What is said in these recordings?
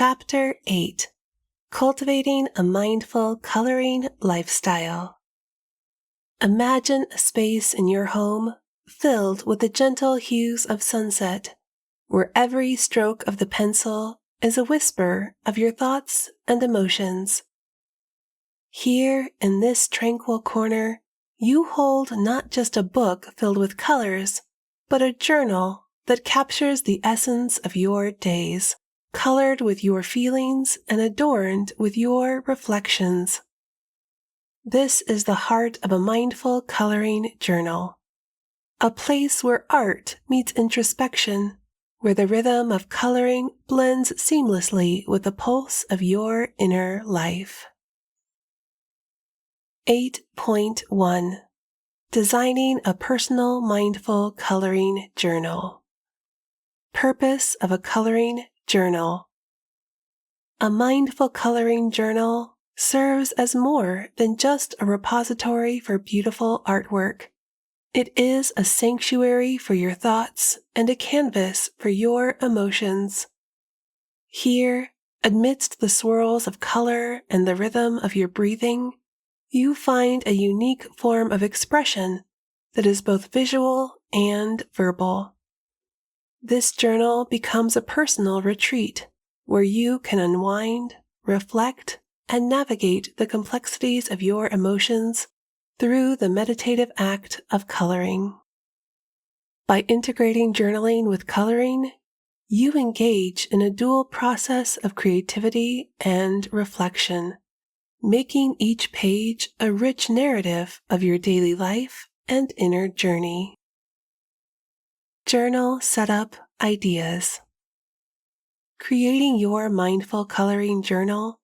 Chapter 8: Cultivating a Mindful Coloring Lifestyle. Imagine a space in your home filled with the gentle hues of sunset, where every stroke of the pencil is a whisper of your thoughts and emotions. Here, in this tranquil corner, you hold not just a book filled with colors, but a journal that captures the essence of your days, colored with your feelings and adorned with your reflections. This is the heart of a mindful coloring journal, a place where art meets introspection, where the rhythm of coloring blends seamlessly with the pulse of your inner life. 8.1 Designing a Personal Mindful Coloring Journal. Purpose of a Coloring Journal. A mindful coloring journal serves as more than just a repository for beautiful artwork. It is a sanctuary for your thoughts and a canvas for your emotions. Here, amidst the swirls of color and the rhythm of your breathing, you find a unique form of expression that is both visual and verbal. This journal becomes a personal retreat where you can unwind, reflect, and navigate the complexities of your emotions through the meditative act of coloring. By integrating journaling with coloring, you engage in a dual process of creativity and reflection, making each page a rich narrative of your daily life and inner journey. Journal Setup Ideas. Creating your mindful coloring journal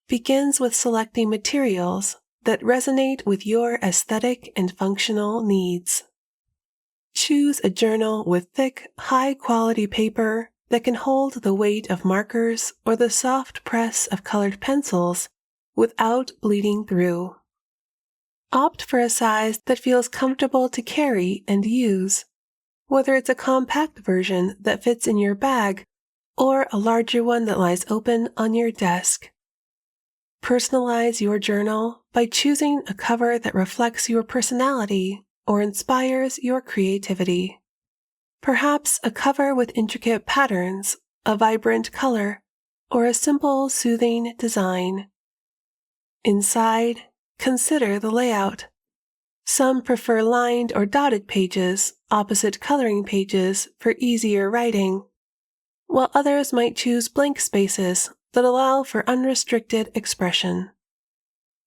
begins with selecting materials that resonate with your aesthetic and functional needs. Choose a journal with thick, high-quality paper that can hold the weight of markers or the soft press of colored pencils without bleeding through. Opt for a size that feels comfortable to carry and use, whether it's a compact version that fits in your bag or a larger one that lies open on your desk. Personalize your journal by choosing a cover that reflects your personality or inspires your creativity. Perhaps a cover with intricate patterns, a vibrant color, or a simple, soothing design. Inside, consider the layout. Some prefer lined or dotted pages opposite coloring pages for easier writing, while others might choose blank spaces that allow for unrestricted expression.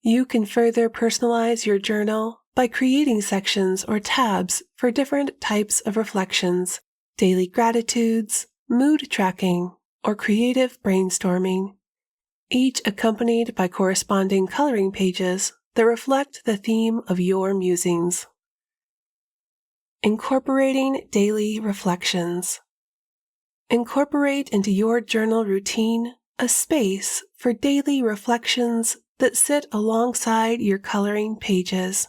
You can further personalize your journal by creating sections or tabs for different types of reflections, daily gratitudes, mood tracking, or creative brainstorming, each accompanied by corresponding coloring pages that reflect the theme of your musings. Incorporating daily reflections. Incorporate into your journal routine a space for daily reflections that sit alongside your coloring pages.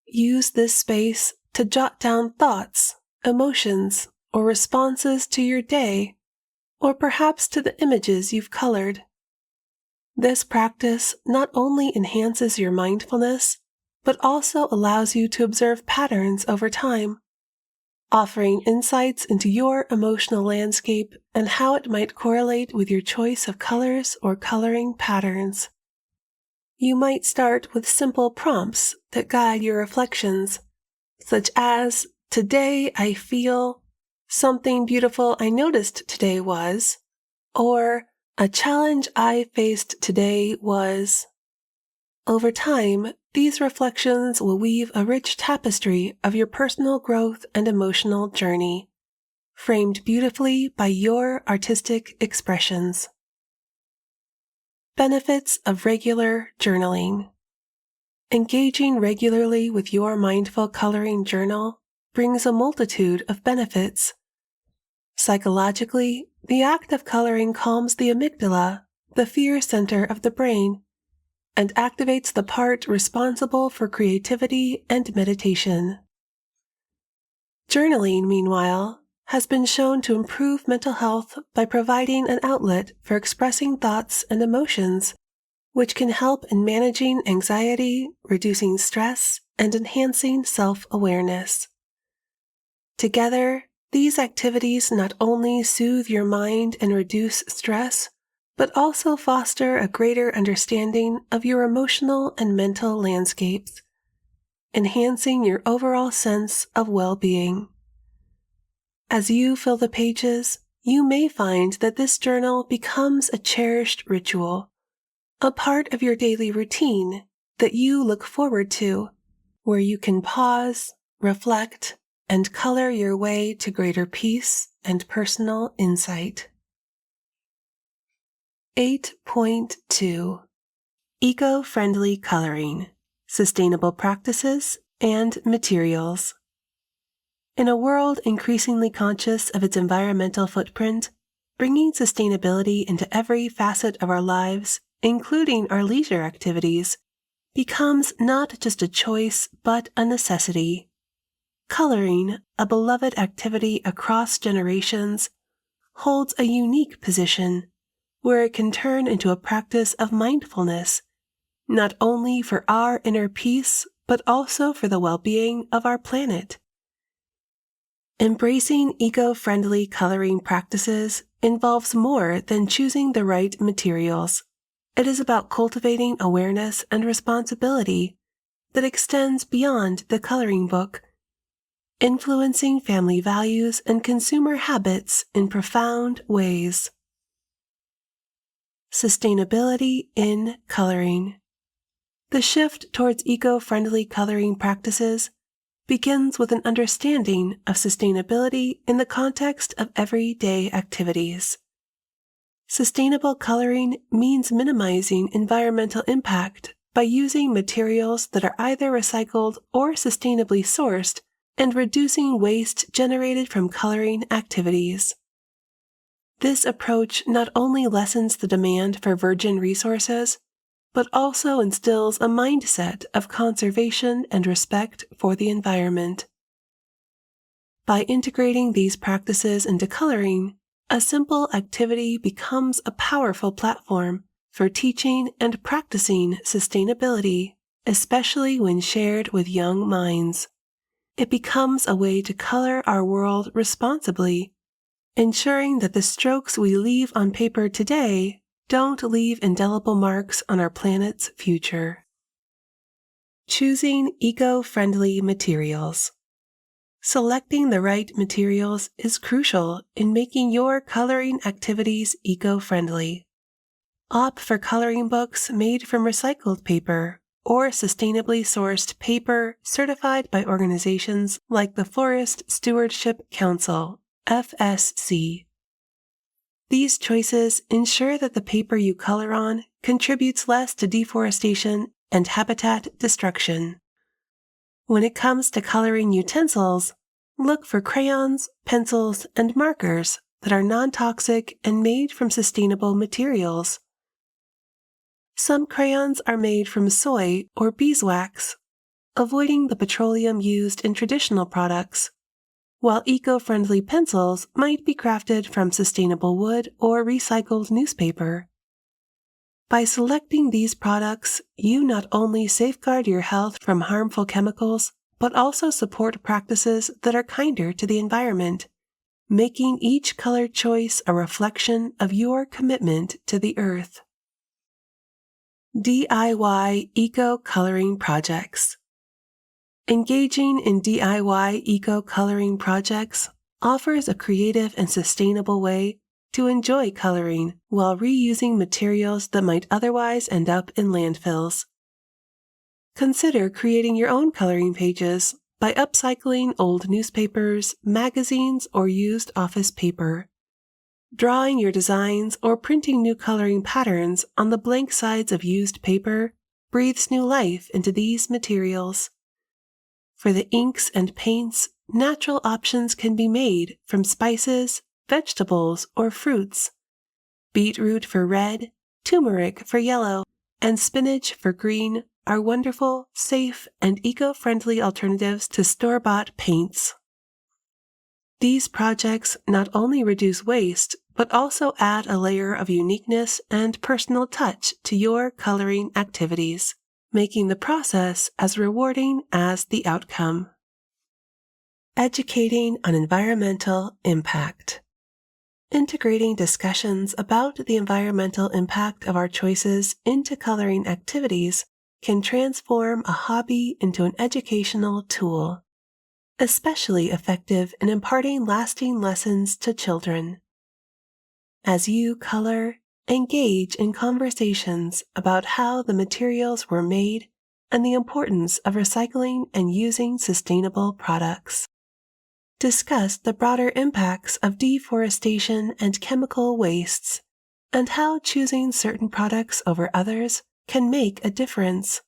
Use this space to jot down thoughts, emotions, or responses to your day, or perhaps to the images you've colored. This practice not only enhances your mindfulness, but also allows you to observe patterns over time, offering insights into your emotional landscape and how it might correlate with your choice of colors or coloring patterns. You might start with simple prompts that guide your reflections, such as, "Today I feel," "Something beautiful I noticed today was," or "A challenge I faced today was." Over time, these reflections will weave a rich tapestry of your personal growth and emotional journey, framed beautifully by your artistic expressions. Benefits of regular journaling. Engaging regularly with your mindful coloring journal brings a multitude of benefits. Psychologically, the act of coloring calms the amygdala, the fear center of the brain, and activates the part responsible for creativity and meditation. Journaling, meanwhile, has been shown to improve mental health by providing an outlet for expressing thoughts and emotions, which can help in managing anxiety, reducing stress, and enhancing self-awareness. Together, these activities not only soothe your mind and reduce stress, but also foster a greater understanding of your emotional and mental landscapes, enhancing your overall sense of well-being. As you fill the pages, you may find that this journal becomes a cherished ritual, a part of your daily routine that you look forward to, where you can pause, reflect, and color your way to greater peace and personal insight. 8.2 Eco-Friendly Coloring, Sustainable Practices and Materials. In a world increasingly conscious of its environmental footprint, bringing sustainability into every facet of our lives, including our leisure activities, becomes not just a choice but a necessity. Coloring, a beloved activity across generations, holds a unique position where it can turn into a practice of mindfulness, not only for our inner peace but also for the well-being of our planet. Embracing eco-friendly coloring practices involves more than choosing the right materials. It is about cultivating awareness and responsibility that extends beyond the coloring book, influencing family values and consumer habits in profound ways. Sustainability in coloring. The shift towards eco-friendly coloring practices begins with an understanding of sustainability in the context of everyday activities. Sustainable coloring means minimizing environmental impact by using materials that are either recycled or sustainably sourced and reducing waste generated from coloring activities. This approach not only lessens the demand for virgin resources, but also instills a mindset of conservation and respect for the environment. By integrating these practices into coloring, a simple activity becomes a powerful platform for teaching and practicing sustainability, especially when shared with young minds. It becomes a way to color our world responsibly, ensuring that the strokes we leave on paper today don't leave indelible marks on our planet's future. Choosing eco-friendly materials. Selecting the right materials is crucial in making your coloring activities eco-friendly. Opt for coloring books made from recycled paper or sustainably sourced paper certified by organizations like the Forest Stewardship Council, FSC. These choices ensure that the paper you color on contributes less to deforestation and habitat destruction. When it comes to coloring utensils, look for crayons, pencils, and markers that are non-toxic and made from sustainable materials. Some crayons are made from soy or beeswax, avoiding the petroleum used in traditional products, while eco-friendly pencils might be crafted from sustainable wood or recycled newspaper. By selecting these products, you not only safeguard your health from harmful chemicals, but also support practices that are kinder to the environment, making each color choice a reflection of your commitment to the earth. DIY eco-coloring projects. Engaging in DIY eco-coloring projects offers a creative and sustainable way to enjoy coloring while reusing materials that might otherwise end up in landfills. Consider creating your own coloring pages by upcycling old newspapers, magazines, or used office paper. Drawing your designs or printing new coloring patterns on the blank sides of used paper breathes new life into these materials. For the inks and paints, natural options can be made from spices, vegetables, or fruits. Beetroot for red, turmeric for yellow, and spinach for green are wonderful, safe, and eco-friendly alternatives to store-bought paints. These projects not only reduce waste, but also add a layer of uniqueness and personal touch to your coloring activities, making the process as rewarding as the outcome. Educating on environmental impact. Integrating discussions about the environmental impact of our choices into coloring activities can transform a hobby into an educational tool, especially effective in imparting lasting lessons to children. As you color, engage in conversations about how the materials were made and the importance of recycling and using sustainable products. Discuss the broader impacts of deforestation and chemical wastes, and how choosing certain products over others can make a difference.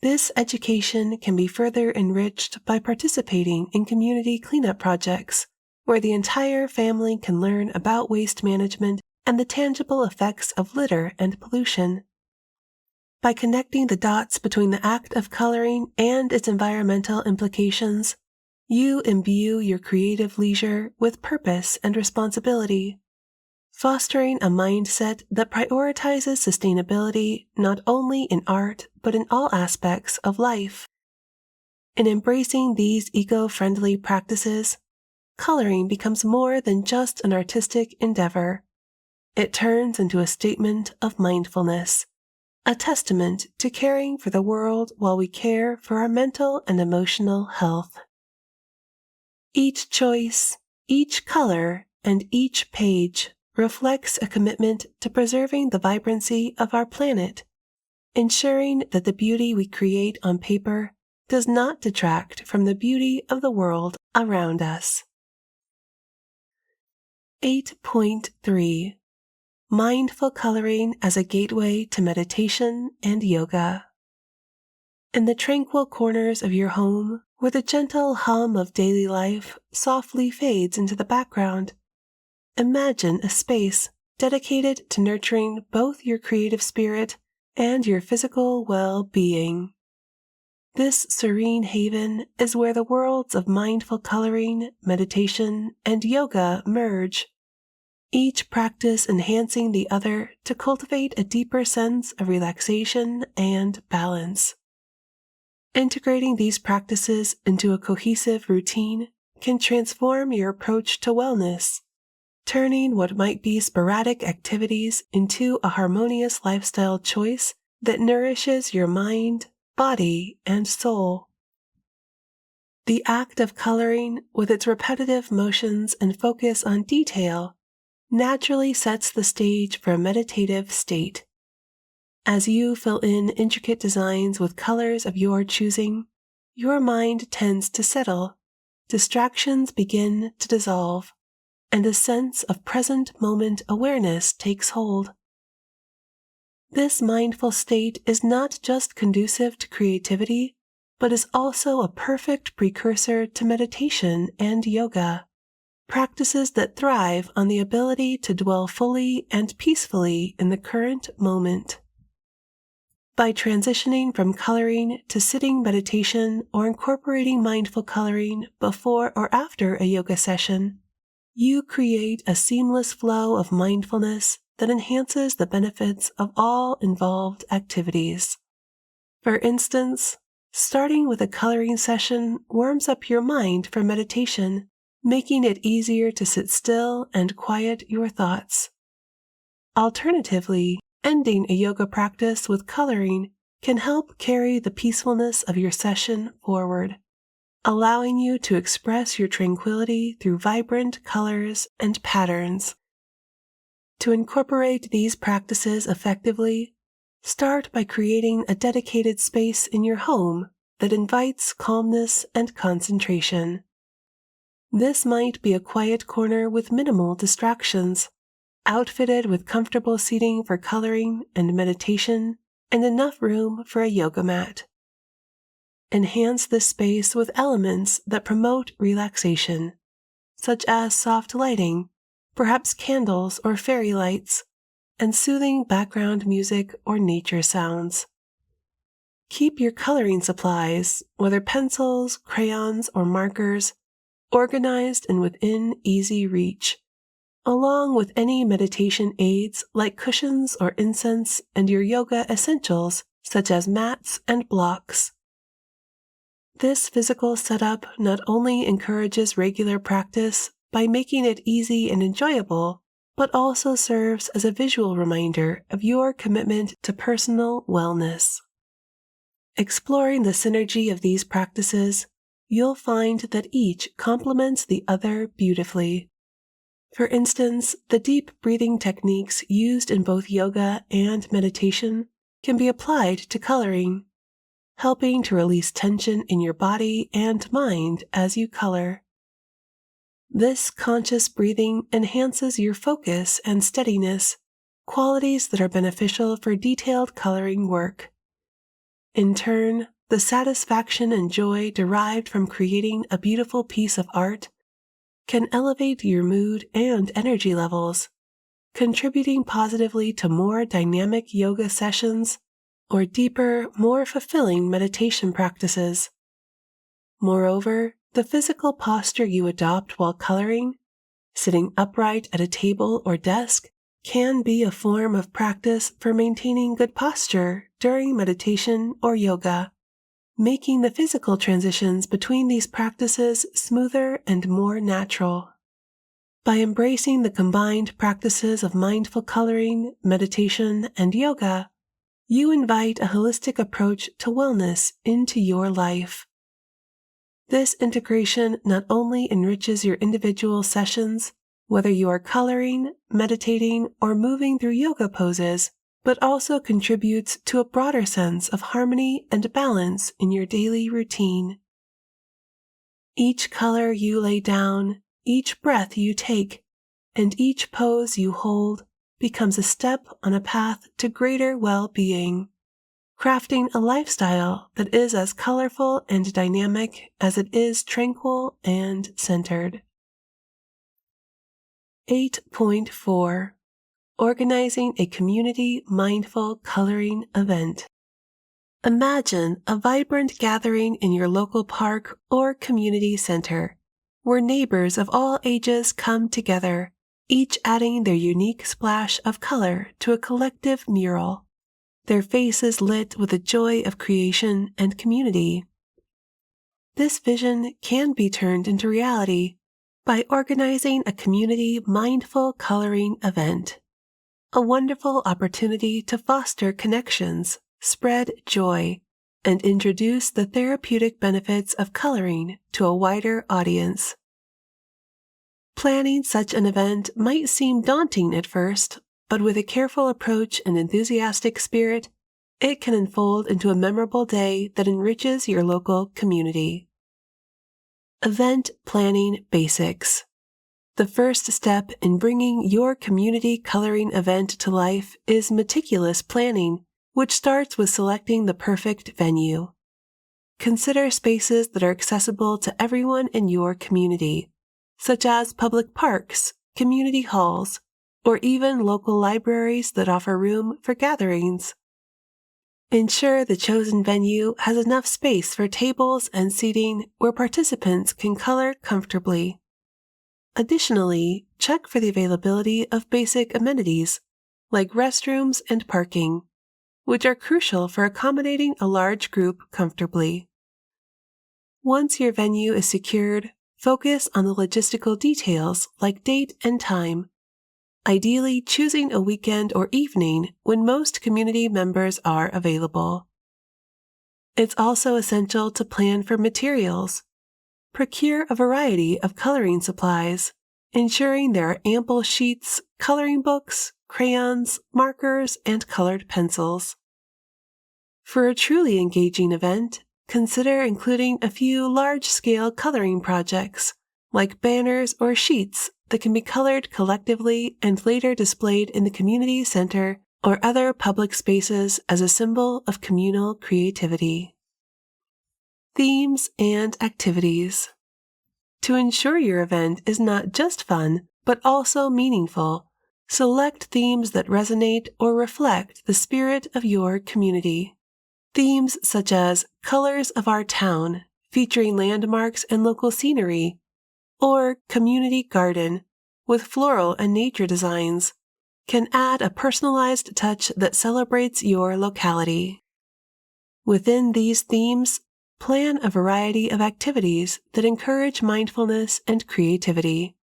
This education can be further enriched by participating in community cleanup projects, where the entire family can learn about waste management and the tangible effects of litter and pollution. By connecting the dots between the act of coloring and its environmental implications, you imbue your creative leisure with purpose and responsibility, fostering a mindset that prioritizes sustainability not only in art but in all aspects of life. In embracing these eco-friendly practices, coloring becomes more than just an artistic endeavor. It turns into a statement of mindfulness, a testament to caring for the world while we care for our mental and emotional health. Each choice, each color, and each page reflects a commitment to preserving the vibrancy of our planet, ensuring that the beauty we create on paper does not detract from the beauty of the world around us. 8.3 Mindful Coloring as a Gateway to Meditation and Yoga. In the tranquil corners of your home, where the gentle hum of daily life softly fades into the background, imagine a space dedicated to nurturing both your creative spirit and your physical well-being. This serene haven is where the worlds of mindful coloring, meditation, and yoga merge, each practice enhancing the other to cultivate a deeper sense of relaxation and balance. Integrating these practices into a cohesive routine can transform your approach to wellness, turning what might be sporadic activities into a harmonious lifestyle choice that nourishes your mind, body, and soul. The act of coloring, with its repetitive motions and focus on detail, naturally sets the stage for a meditative state. As you fill in intricate designs with colors of your choosing, your mind tends to settle, distractions begin to dissolve, and a sense of present moment awareness takes hold. This mindful state is not just conducive to creativity, but is also a perfect precursor to meditation and yoga, practices that thrive on the ability to dwell fully and peacefully in the current moment. By transitioning from coloring to sitting meditation or incorporating mindful coloring before or after a yoga session, you create a seamless flow of mindfulness that enhances the benefits of all involved activities. For instance, starting with a coloring session warms up your mind for meditation, making it easier to sit still and quiet your thoughts. Alternatively, ending a yoga practice with coloring can help carry the peacefulness of your session forward, allowing you to express your tranquility through vibrant colors and patterns. To incorporate these practices effectively, start by creating a dedicated space in your home that invites calmness and concentration. This might be a quiet corner with minimal distractions, outfitted with comfortable seating for coloring and meditation, and enough room for a yoga mat. Enhance this space with elements that promote relaxation, such as soft lighting, perhaps candles or fairy lights, and soothing background music or nature sounds. Keep your coloring supplies, whether pencils, crayons, or markers, organized and within easy reach, along with any meditation aids like cushions or incense and your yoga essentials such as mats and blocks. This physical setup not only encourages regular practice by making it easy and enjoyable, but also serves as a visual reminder of your commitment to personal wellness. Exploring the synergy of these practices, you'll find that each complements the other beautifully. For instance, the deep breathing techniques used in both yoga and meditation can be applied to coloring, helping to release tension in your body and mind as you color. This conscious breathing enhances your focus and steadiness, qualities that are beneficial for detailed coloring work. In turn, the satisfaction and joy derived from creating a beautiful piece of art can elevate your mood and energy levels, contributing positively to more dynamic yoga sessions or deeper, more fulfilling meditation practices. Moreover, the physical posture you adopt while coloring, sitting upright at a table or desk, can be a form of practice for maintaining good posture during meditation or yoga, making the physical transitions between these practices smoother and more natural. By embracing the combined practices of mindful coloring, meditation, and yoga, you invite a holistic approach to wellness into your life. This integration not only enriches your individual sessions, whether you are coloring, meditating, or moving through yoga poses, but also contributes to a broader sense of harmony and balance in your daily routine. Each color you lay down, each breath you take, and each pose you hold becomes a step on a path to greater well-being, crafting a lifestyle that is as colorful and dynamic as it is tranquil and centered. 8.4. Organizing a community mindful coloring event. Imagine a vibrant gathering in your local park or community center, where neighbors of all ages come together, each adding their unique splash of color to a collective mural, their faces lit with the joy of creation and community. This vision can be turned into reality by organizing a community mindful coloring event, a wonderful opportunity to foster connections, spread joy, and introduce the therapeutic benefits of coloring to a wider audience. Planning such an event might seem daunting at first, but with a careful approach and enthusiastic spirit, it can unfold into a memorable day that enriches your local community. Event Planning Basics. The first step in bringing your community coloring event to life is meticulous planning, which starts with selecting the perfect venue. Consider spaces that are accessible to everyone in your community, such as public parks, community halls, or even local libraries that offer room for gatherings. Ensure the chosen venue has enough space for tables and seating where participants can color comfortably. Additionally, check for the availability of basic amenities, like restrooms and parking, which are crucial for accommodating a large group comfortably. Once your venue is secured, focus on the logistical details like date and time, ideally choosing a weekend or evening when most community members are available. It's also essential to plan for materials. Procure a variety of coloring supplies, ensuring there are ample sheets, coloring books, crayons, markers, and colored pencils. For a truly engaging event, consider including a few large-scale coloring projects, like banners or sheets that can be colored collectively and later displayed in the community center or other public spaces as a symbol of communal creativity. Themes and activities. To ensure your event is not just fun, but also meaningful, select themes that resonate or reflect the spirit of your community. Themes such as Colors of Our Town, featuring landmarks and local scenery, or community garden with floral and nature designs can add a personalized touch that celebrates your locality. Within these themes, plan a variety of activities that encourage mindfulness and creativity.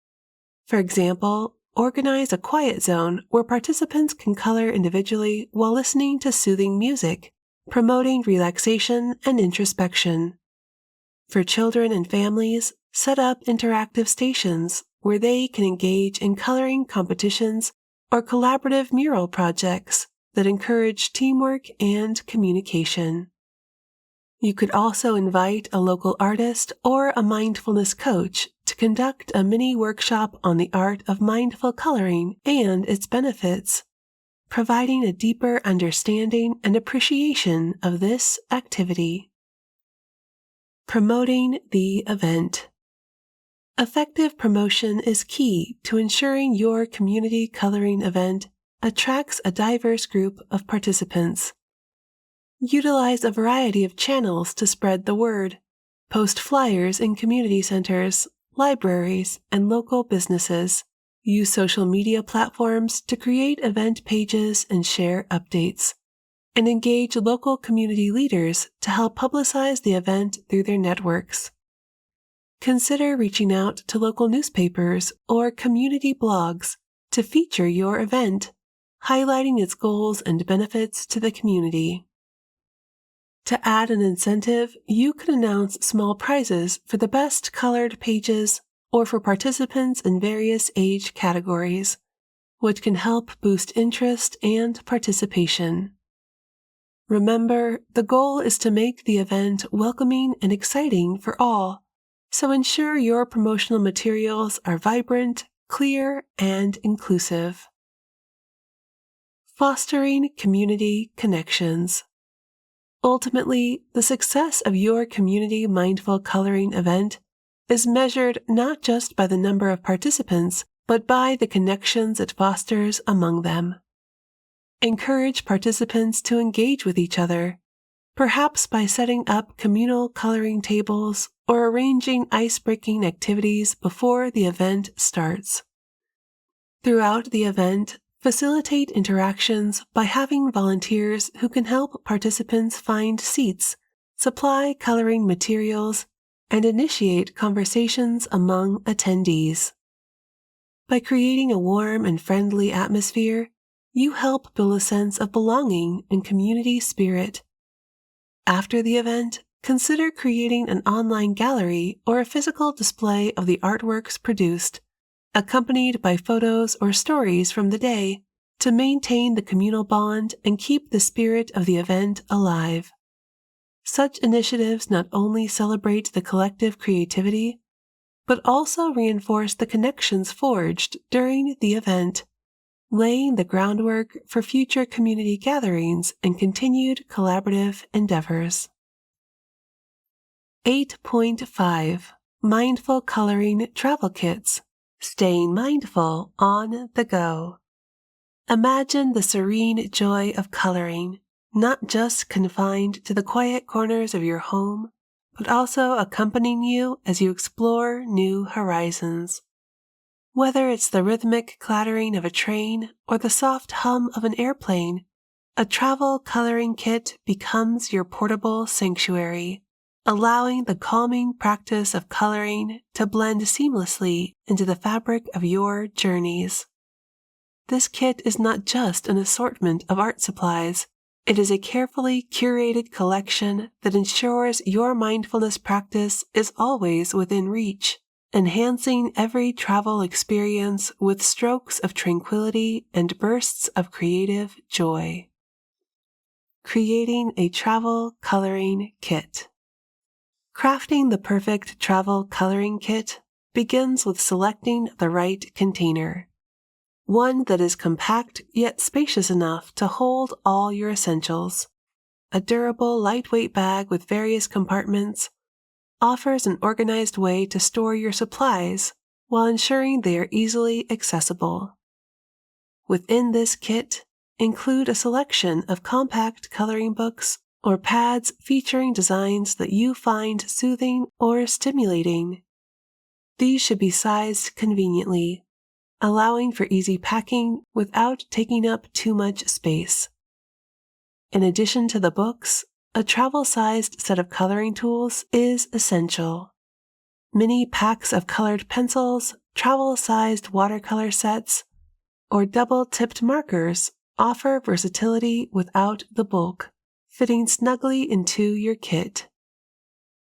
For example, organize a quiet zone where participants can color individually while listening to soothing music, promoting relaxation and introspection. For children and families, set up interactive stations where they can engage in coloring competitions or collaborative mural projects that encourage teamwork and communication. You could also invite a local artist or a mindfulness coach to conduct a mini workshop on the art of mindful coloring and its benefits, providing a deeper understanding and appreciation of this activity. Promoting the event. Effective promotion is key to ensuring your community coloring event attracts a diverse group of participants. Utilize a variety of channels to spread the word. Post flyers in community centers, libraries, and local businesses. Use social media platforms to create event pages and share updates. And engage local community leaders to help publicize the event through their networks. Consider reaching out to local newspapers or community blogs to feature your event, highlighting its goals and benefits to the community. To add an incentive, you could announce small prizes for the best colored pages or for participants in various age categories, which can help boost interest and participation. Remember, the goal is to make the event welcoming and exciting for all, so ensure your promotional materials are vibrant, clear, and inclusive. Fostering community connections. Ultimately, the success of your community mindful coloring event is measured not just by the number of participants, but by the connections it fosters among them. Encourage participants to engage with each other, perhaps by setting up communal coloring tables or arranging ice-breaking activities before the event starts. Throughout the event, facilitate interactions by having volunteers who can help participants find seats, supply coloring materials, and initiate conversations among attendees. By creating a warm and friendly atmosphere, you help build a sense of belonging and community spirit. After the event, consider creating an online gallery or a physical display of the artworks produced, accompanied by photos or stories from the day, to maintain the communal bond and keep the spirit of the event alive. Such initiatives not only celebrate the collective creativity, but also reinforce the connections forged during the event, laying the groundwork for future community gatherings and continued collaborative endeavors. 8.5 Mindful Coloring Travel Kits. Staying mindful on the go. Imagine the serene joy of coloring, not just confined to the quiet corners of your home, but also accompanying you as you explore new horizons. Whether it's the rhythmic clattering of a train or the soft hum of an airplane, a travel coloring kit becomes your portable sanctuary, allowing the calming practice of coloring to blend seamlessly into the fabric of your journeys. This kit is not just an assortment of art supplies. It is a carefully curated collection that ensures your mindfulness practice is always within reach, enhancing every travel experience with strokes of tranquility and bursts of creative joy. Creating a travel coloring kit. Crafting the perfect travel coloring kit begins with selecting the right container. One that is compact yet spacious enough to hold all your essentials. A durable, lightweight bag with various compartments offers an organized way to store your supplies while ensuring they are easily accessible. Within this kit, include a selection of compact coloring books or pads featuring designs that you find soothing or stimulating. These should be sized conveniently, allowing for easy packing without taking up too much space. In addition to the books, a travel-sized set of coloring tools is essential. Mini packs of colored pencils, travel-sized watercolor sets, or double-tipped markers offer versatility without the bulk, fitting snugly into your kit.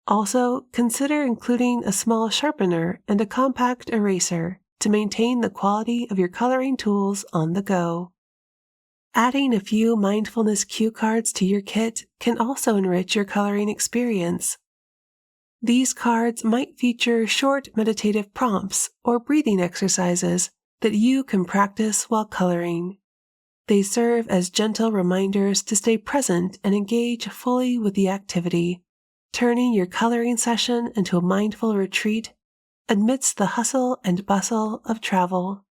Also, consider including a small sharpener and a compact eraser to maintain the quality of your coloring tools on the go. Adding a few mindfulness cue cards to your kit can also enrich your coloring experience. These cards might feature short meditative prompts or breathing exercises that you can practice while coloring. They serve as gentle reminders to stay present and engage fully with the activity, turning your coloring session into a mindful retreat amidst the hustle and bustle of travel.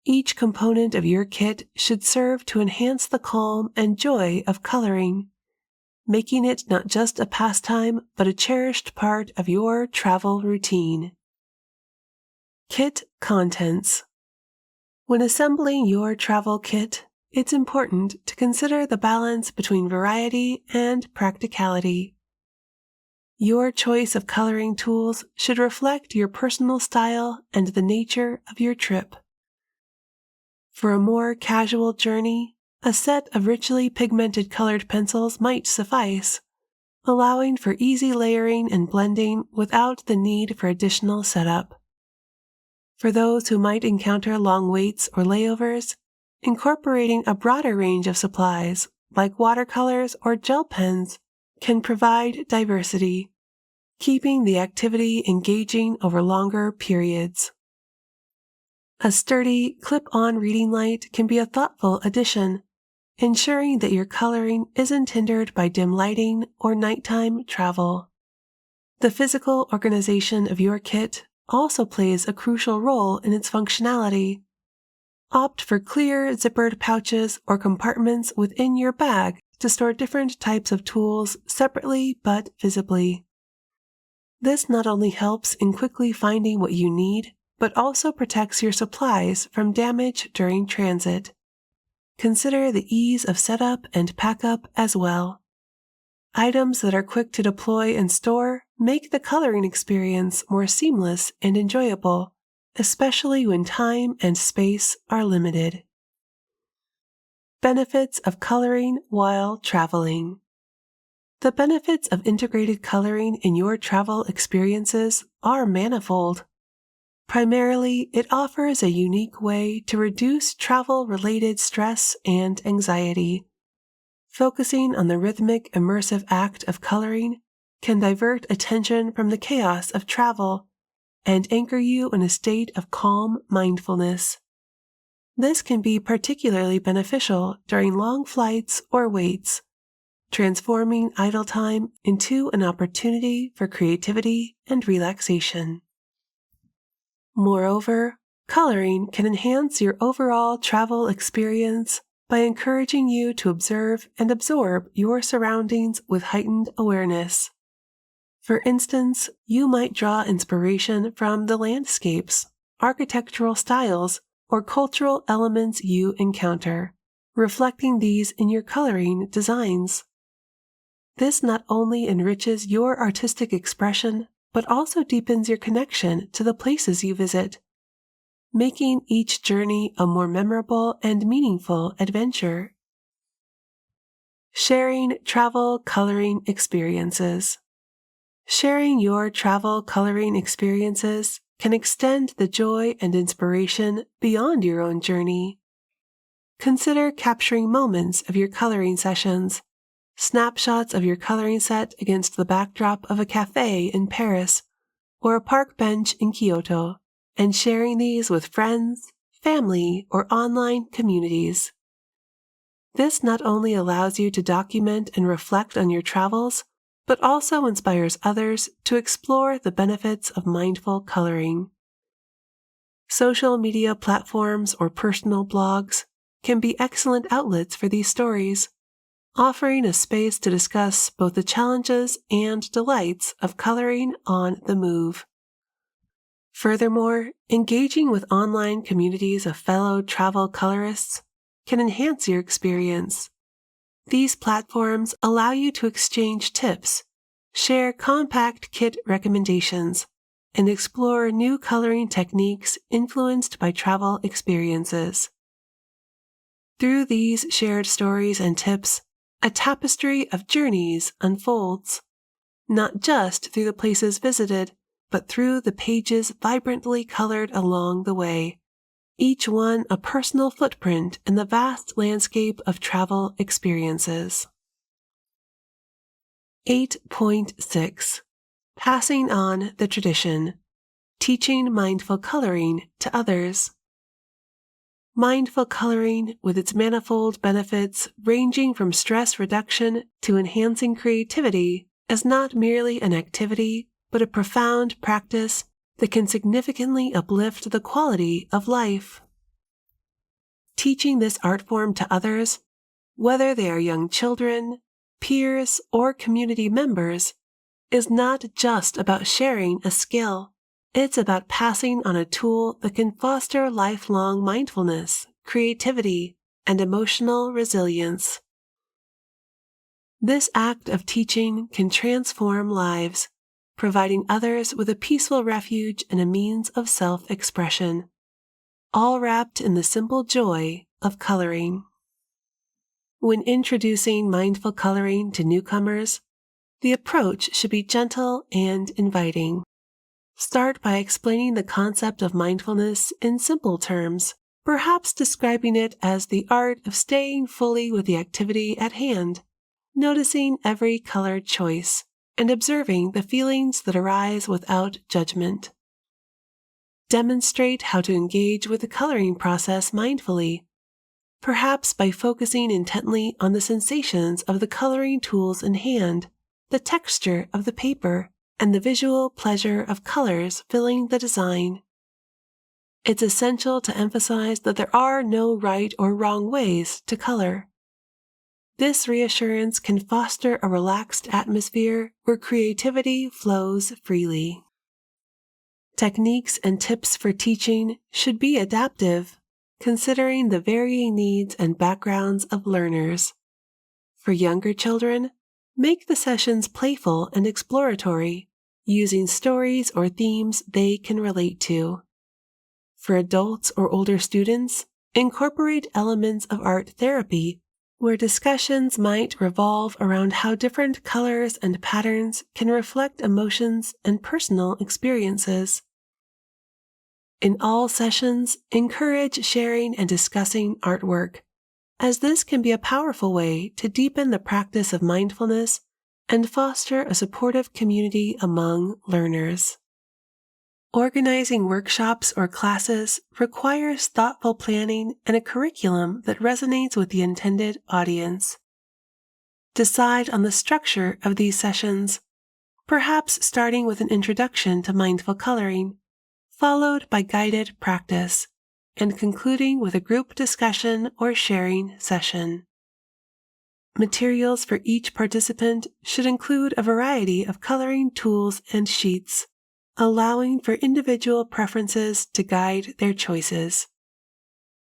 Each component of your kit should serve to enhance the calm and joy of coloring, making it not just a pastime but a cherished part of your travel routine. Kit contents. When assembling your travel kit, it's important to consider the balance between variety and practicality. Your choice of coloring tools should reflect your personal style and the nature of your trip. For a more casual journey, a set of richly pigmented colored pencils might suffice, allowing for easy layering and blending without the need for additional setup. For those who might encounter long waits or layovers, incorporating a broader range of supplies, like watercolors or gel pens, can provide diversity, keeping the activity engaging over longer periods. A sturdy, clip-on reading light can be a thoughtful addition, ensuring that your coloring isn't hindered by dim lighting or nighttime travel. The physical organization of your kit also plays a crucial role in its functionality. Opt for clear, zippered pouches or compartments within your bag to store different types of tools separately but visibly. This not only helps in quickly finding what you need, but also protects your supplies from damage during transit. Consider the ease of setup and pack-up as well. Items that are quick to deploy and store make the coloring experience more seamless and enjoyable, especially when time and space are limited. Benefits of coloring while traveling. The benefits of integrated coloring in your travel experiences are manifold. Primarily, it offers a unique way to reduce travel-related stress and anxiety. Focusing on the rhythmic, immersive act of coloring can divert attention from the chaos of travel and anchor you in a state of calm mindfulness. This can be particularly beneficial during long flights or waits, transforming idle time into an opportunity for creativity and relaxation. Moreover, coloring can enhance your overall travel experience by encouraging you to observe and absorb your surroundings with heightened awareness. For instance, you might draw inspiration from the landscapes, architectural styles, or cultural elements you encounter, reflecting these in your coloring designs. This not only enriches your artistic expression, but also deepens your connection to the places you visit, making each journey a more memorable and meaningful adventure. Sharing travel coloring experiences. Sharing your travel coloring experiences can extend the joy and inspiration beyond your own journey. Consider capturing moments of your coloring sessions, snapshots of your coloring set against the backdrop of a cafe in Paris or a park bench in Kyoto, and sharing these with friends, family, or online communities. This not only allows you to document and reflect on your travels, but also inspires others to explore the benefits of mindful coloring. Social media platforms or personal blogs can be excellent outlets for these stories, offering a space to discuss both the challenges and delights of coloring on the move. Furthermore, engaging with online communities of fellow travel colorists can enhance your experience. These platforms allow you to exchange tips, share compact kit recommendations, and explore new coloring techniques influenced by travel experiences. Through these shared stories and tips, a tapestry of journeys unfolds, not just through the places visited, but through the pages vibrantly colored along the way, each one a personal footprint in the vast landscape of travel experiences. 8.6 Passing on the tradition, teaching mindful coloring to others. Mindful coloring, with its manifold benefits ranging from stress reduction to enhancing creativity, is not merely an activity, but a profound practice that can significantly uplift the quality of life. Teaching this art form to others, whether they are young children, peers, or community members, is not just about sharing a skill. It's about passing on a tool that can foster lifelong mindfulness, creativity, and emotional resilience. This act of teaching can transform lives, providing others with a peaceful refuge and a means of self-expression, all wrapped in the simple joy of coloring. When introducing mindful coloring to newcomers, the approach should be gentle and inviting. Start by explaining the concept of mindfulness in simple terms, perhaps describing it as the art of staying fully with the activity at hand, noticing every color choice, and observing the feelings that arise without judgment. Demonstrate how to engage with the coloring process mindfully, perhaps by focusing intently on the sensations of the coloring tools in hand, the texture of the paper, and the visual pleasure of colors filling the design. It's essential to emphasize that there are no right or wrong ways to color. This reassurance can foster a relaxed atmosphere where creativity flows freely. Techniques and tips for teaching should be adaptive, considering the varying needs and backgrounds of learners. For younger children, make the sessions playful and exploratory, using stories or themes they can relate to. For adults or older students, incorporate elements of art therapy, where discussions might revolve around how different colors and patterns can reflect emotions and personal experiences. In all sessions, encourage sharing and discussing artwork, as this can be a powerful way to deepen the practice of mindfulness and foster a supportive community among learners. Organizing workshops or classes requires thoughtful planning and a curriculum that resonates with the intended audience. Decide on the structure of these sessions, perhaps starting with an introduction to mindful coloring, followed by guided practice, and concluding with a group discussion or sharing session. Materials for each participant should include a variety of coloring tools and sheets, allowing for individual preferences to guide their choices.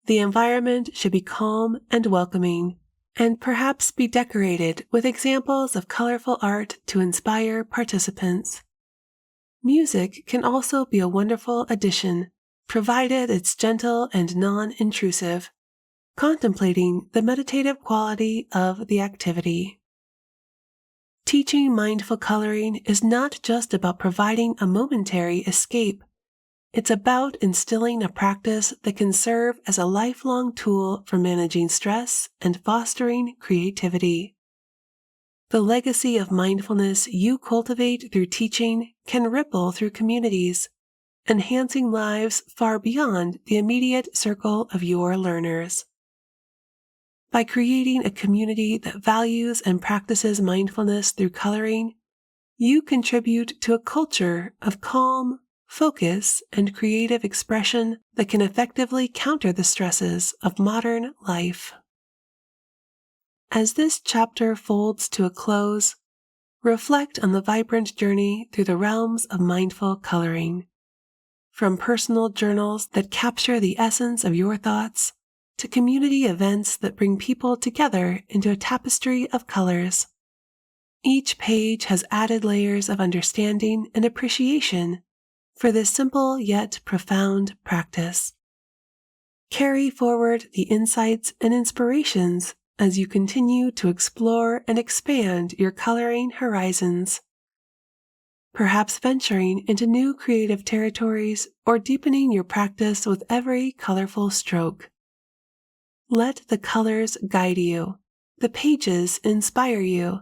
The environment should be calm and welcoming, and perhaps be decorated with examples of colorful art to inspire participants. Music can also be a wonderful addition, provided it's gentle and non-intrusive, contemplating the meditative quality of the activity. Teaching mindful coloring is not just about providing a momentary escape. It's about instilling a practice that can serve as a lifelong tool for managing stress and fostering creativity. The legacy of mindfulness you cultivate through teaching can ripple through communities, enhancing lives far beyond the immediate circle of your learners. By creating a community that values and practices mindfulness through coloring, you contribute to a culture of calm, focus, and creative expression that can effectively counter the stresses of modern life. As this chapter folds to a close, reflect on the vibrant journey through the realms of mindful coloring. from personal journals that capture the essence of your thoughts to community events that bring people together into a tapestry of colors. Each page has added layers of understanding and appreciation for this simple yet profound practice. Carry forward the insights and inspirations as you continue to explore and expand your coloring horizons, perhaps venturing into new creative territories or deepening your practice with every colorful stroke. Let the colors guide you, the pages inspire you,